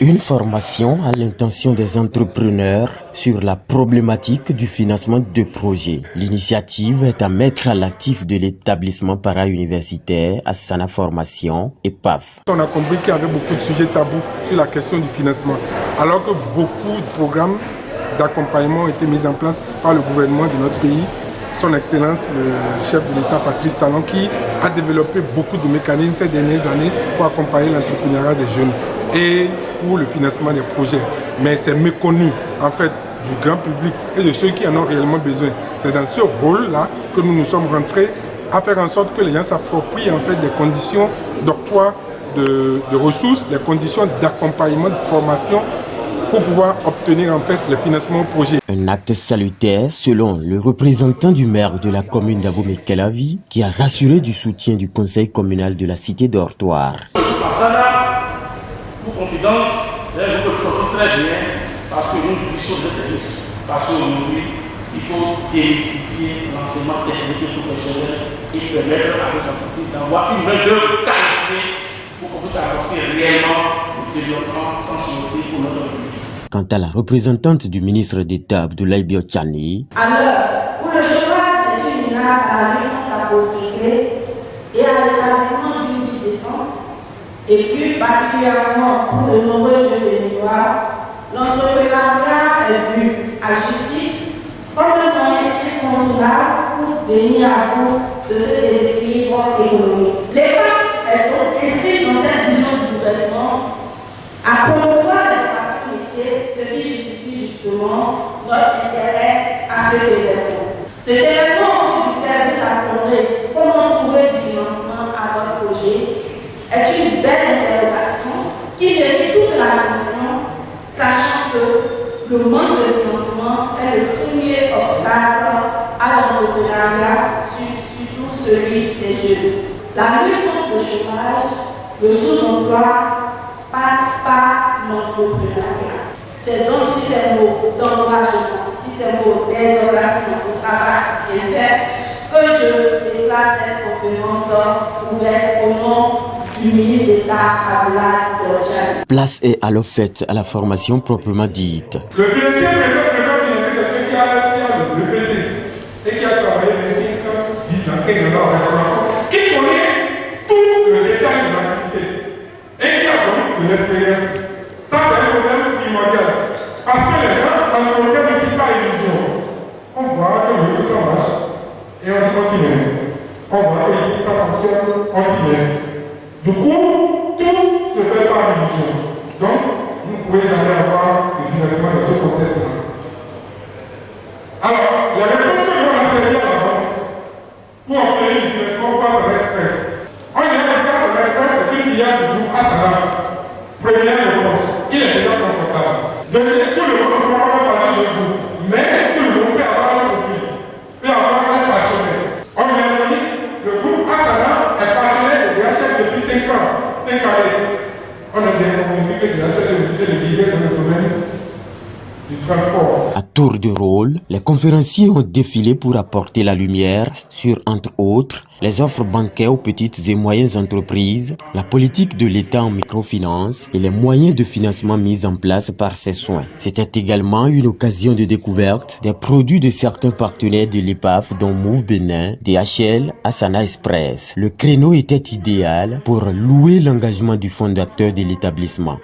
Une formation à l'intention des entrepreneurs sur la problématique du financement de projets. L'initiative est à mettre à l'actif de l'établissement para-universitaire Asana Formation et PAF. On a compris qu'il y avait beaucoup de sujets tabous sur la question du financement, alors que beaucoup de programmes d'accompagnement ont été mis en place par le gouvernement de notre pays. Son Excellence, le chef de l'État, Patrice Talon, qui a développé beaucoup de mécanismes ces dernières années pour accompagner l'entrepreneuriat des jeunes et pour le financement des projets. Mais c'est méconnu, en fait, du grand public et de ceux qui en ont réellement besoin. C'est dans ce rôle-là que nous nous sommes rentrés à faire en sorte que les gens s'approprient en fait des conditions d'octroi de ressources, des conditions d'accompagnement, de formation, pour pouvoir obtenir en fait le financement au projet. Un acte salutaire selon le représentant du maire de la commune d'Abomey-Kelavi qui a rassuré du soutien du conseil communal de la cité d'Ortoire. Asana, pour confidence, c'est un groupe qui très bien parce que nous jouissons de service. Parce qu'aujourd'hui, il faut démystifier l'enseignement technique et professionnel et permettre à nos entreprises d'avoir une main-d'œuvre qualifiée pour qu'on puisse avancer réellement le développement en santé pour notre pays. Quant à la représentante du ministre d'État Abdoulaye Biotchani, à l'heure où le chômage est une menace à la lutte contre la pauvreté et à l'établissement d'une vie décente, et plus particulièrement pour de nombreux jeunes béninois, l'entrepreneuriat est vu à justice comme un moyen incontournable pour venir à bout de ce déséquilibre économique. L'État est donc inscrit dans cette vision du gouvernement à promouvoir ce qui justifie justement notre intérêt à ce développement. Ce développement du service à combler, comment trouver du financement à notre projet, est une belle interrogation qui mérite toute l'attention, sachant que le manque de financement est le premier obstacle à l'entrepreneuriat, surtout celui des jeunes. La lutte contre le chômage, le sous-emploi, passe par l'entrepreneuriat. C'est donc sur ces mots d'encouragement, sur ces mots d'exhortation au travail bien fait, que je déclare cette conférence ouverte au nom du ministre d'État Abdoulaye Biotchani. Place est alors faite à la formation proprement dite. Le financier quelqu'un qui a le BPC et qui a travaillé 5 ans, 10 ans, 15 ans en restauration, qui connaît tout le détail de l'activité et qui a donc de l'expérience. Ça, c'est un problème primordial. Parce que les gens, dans le problème, ne font pas illusion. On voit que le ça marche et on s'y met. On voit que ici ça fonctionne, on s'y met. Du coup, tout se fait par illusion. Donc, vous ne pouvez jamais avoir de financement dans ce contexte-là. Alors, la réponse que je vais enseigner à la banque pour obtenir du financement passe à l'express. On y a une passe à l'express, c'est une filiale du groupe Asana. Première réponse, il est déjà confortable. Deuxième, tout le monde peut avoir parlé de vous, mais tout le monde peut avoir un profil, peut avoir un passionné. On lui a dit, le groupe Asana est partenaire de DHL depuis 5 ans, 5 années. On a bien convaincu que DHL est le leader dans le domaine du transport. À tour de rôle, les conférenciers ont défilé pour apporter la lumière sur, entre autres, les offres bancaires aux petites et moyennes entreprises, la politique de l'État en microfinance et les moyens de financement mis en place par ces soins. C'était également une occasion de découverte des produits de certains partenaires de l'EPAF dont Move Bénin, DHL, Asana Express. Le créneau était idéal pour louer l'engagement du fondateur de l'établissement.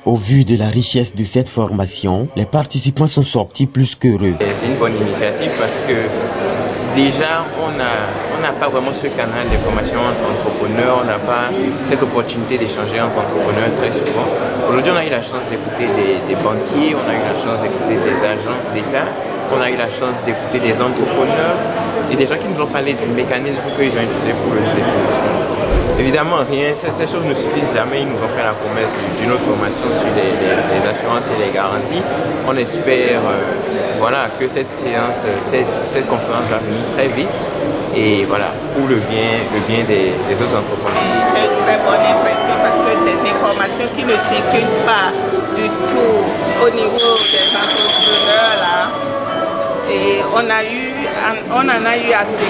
Au vu de la richesse de cette formation, les participants sont sortis plus qu'heureux. C'est une bonne initiative parce que déjà on n'a pas vraiment ce canal d'information entre entrepreneurs, on n'a pas cette opportunité d'échanger entre entrepreneurs très souvent. Aujourd'hui on a eu la chance d'écouter des banquiers, on a eu la chance d'écouter des agences d'État, on a eu la chance d'écouter des entrepreneurs et des gens qui nous ont parlé du mécanisme qu'ils ont utilisé pour le financement. Évidemment, rien, ces choses ne suffisent jamais. Ils nous ont fait la promesse d'une autre formation sur les assurances et les garanties. On espère voilà, que cette séance, cette conférence va venir très vite et voilà, pour le bien des autres entrepreneurs. J'ai une très bonne impression parce que des informations qui ne circulent pas du tout au niveau des entrepreneurs là, et on en a eu assez.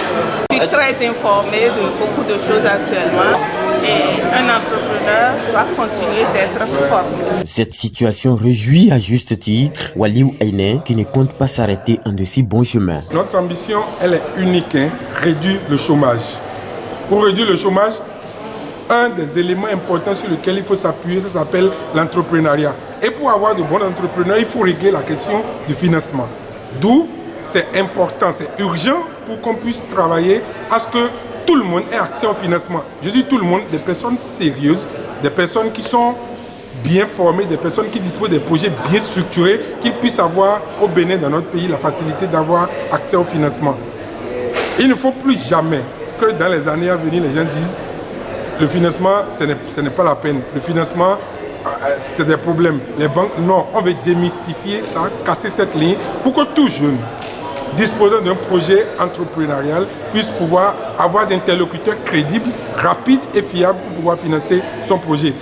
Je suis très informée de beaucoup de choses actuellement et un entrepreneur doit continuer d'être formé. Cette situation réjouit à juste titre Waliou Aine qui ne compte pas s'arrêter en de si bons chemins. Notre ambition, elle est unique, réduire le chômage. Pour réduire le chômage, un des éléments importants sur lesquels il faut s'appuyer, ça s'appelle l'entrepreneuriat. Et pour avoir de bons entrepreneurs, il faut régler la question du financement. D'où c'est important, c'est urgent pour qu'on puisse travailler à ce que tout le monde ait accès au financement. Je dis tout le monde, des personnes sérieuses, des personnes qui sont bien formées, des personnes qui disposent des projets bien structurés, qu'ils puissent avoir au Bénin, dans notre pays, la facilité d'avoir accès au financement. Il ne faut plus jamais que dans les années à venir, les gens disent le financement, ce n'est pas la peine. Le financement, c'est des problèmes. Les banques, non, on veut démystifier ça, casser cette ligne pour que tout jeune disposant d'un projet entrepreneurial puisse pouvoir avoir d'interlocuteurs crédibles, rapides et fiables pour pouvoir financer son projet.